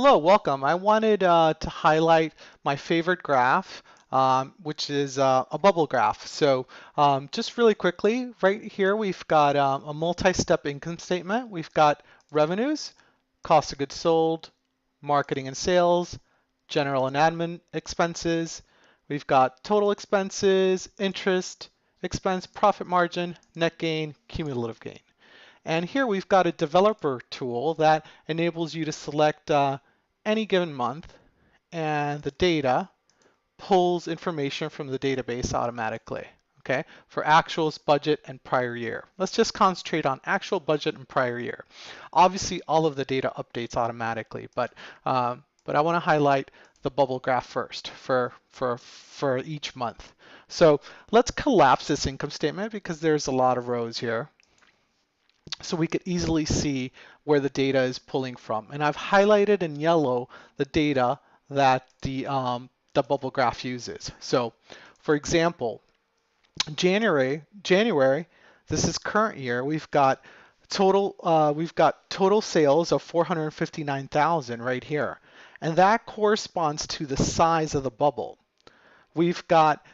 Hello, welcome. I wanted to highlight my favorite graph, which is a bubble graph. So just really quickly, right here we've got a multi-step income statement. We've got revenues, cost of goods sold, marketing and sales, general and admin expenses. We've got total expenses, interest, expense, profit margin, net gain, cumulative gain. And here we've got a developer tool that enables you to select any given month, and the data pulls information from the database automatically, okay, for actuals, budget, and prior year. Let's just concentrate on actual, budget, and prior year. Obviously, all of the data updates automatically, but I want to highlight the bubble graph first for each month. So let's collapse this income statement because there's a lot of rows here, so we could easily see where the data is pulling from. And I've highlighted in yellow the data that the bubble graph uses. So for example, January, this is current year, we've got total sales of 459,000 right here. And that corresponds to the size of the bubble. We've got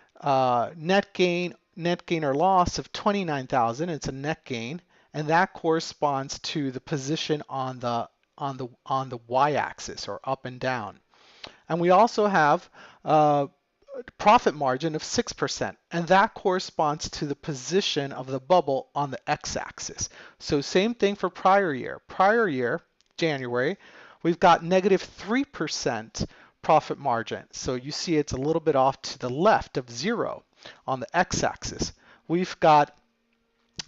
net gain or loss of 29,000. It's a net gain, and that corresponds to the position on the y-axis, or up and down. And we also have profit margin of 6%, and that corresponds to the position of the bubble on the x-axis. So same thing for prior year. Prior year, January, we've got negative 3% profit margin. So you see it's a little bit off to the left of 0 on the x-axis. We've got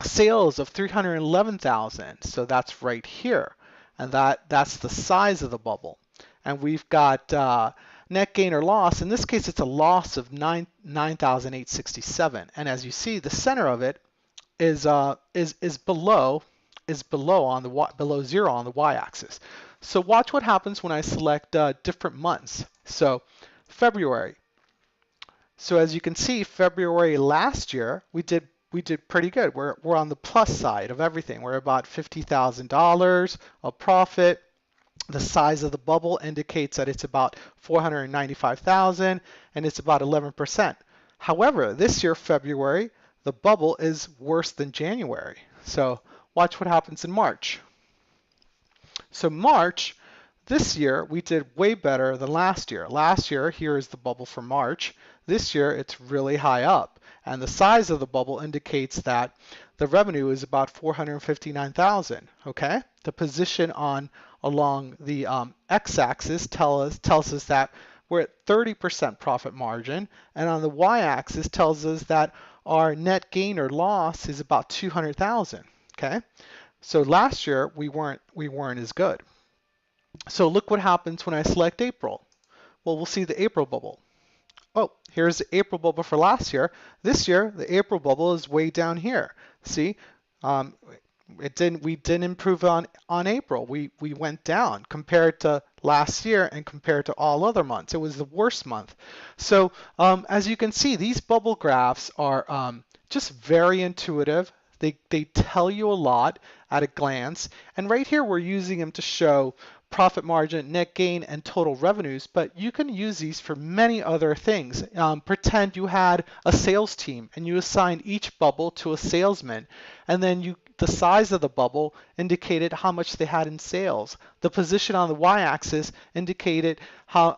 sales of 311,000, so that's right here, and that's the size of the bubble. And we've got net gain or loss. In this case, it's a loss of 9,867, and as you see, the center of it is below below 0 on the y-axis. So watch what happens when I select different months. So February. So as you can see, February last year we did pretty good. We're on the plus side of everything. We're about $50,000 of profit. The size of the bubble indicates that it's about 495,000, and it's about 11%. However, this year, February, the bubble is worse than January. So watch what happens in March. So March, this year, we did way better than last year. Last year, here is the bubble for March. This year, it's really high up. And the size of the bubble indicates that the revenue is about 459,000, okay? The position along the x-axis tells us that we're at 30% profit margin, and on the y-axis tells us that our net gain or loss is about 200,000, okay? So last year we weren't as good. So look what happens when I select April. Well, we'll see the April bubble. Oh, here's the April bubble for last year. This year, the April bubble is way down here. See, we didn't improve on April. We went down compared to last year and compared to all other months. It was the worst month. So as you can see, these bubble graphs are just very intuitive. They tell you a lot at a glance. And right here, we're using them to show profit margin, net gain, and total revenues, but you can use these for many other things. Pretend you had a sales team and you assigned each bubble to a salesman, and then the size of the bubble indicated how much they had in sales. The position on the y-axis indicated how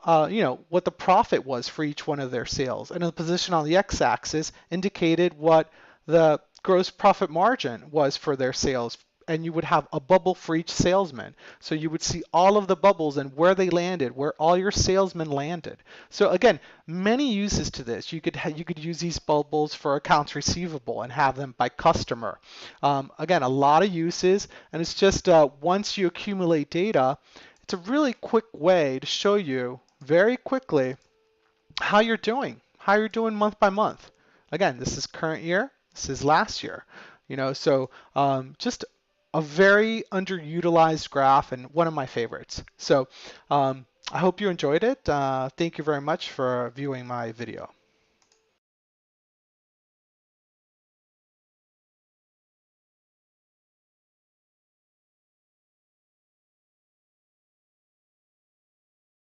what the profit was for each one of their sales, and the position on the x-axis indicated what the gross profit margin was for their sales, and you would have a bubble for each salesman. So you would see all of the bubbles and where they landed, where all your salesmen landed. So again, many uses to this. You could use these bubbles for accounts receivable and have them by customer. Again, a lot of uses, and it's just once you accumulate data, it's a really quick way to show you very quickly how you're doing month by month. Again, this is current year, this is last year. So just a very underutilized graph and one of my favorites. So I hope you enjoyed it. Thank you very much for viewing my video.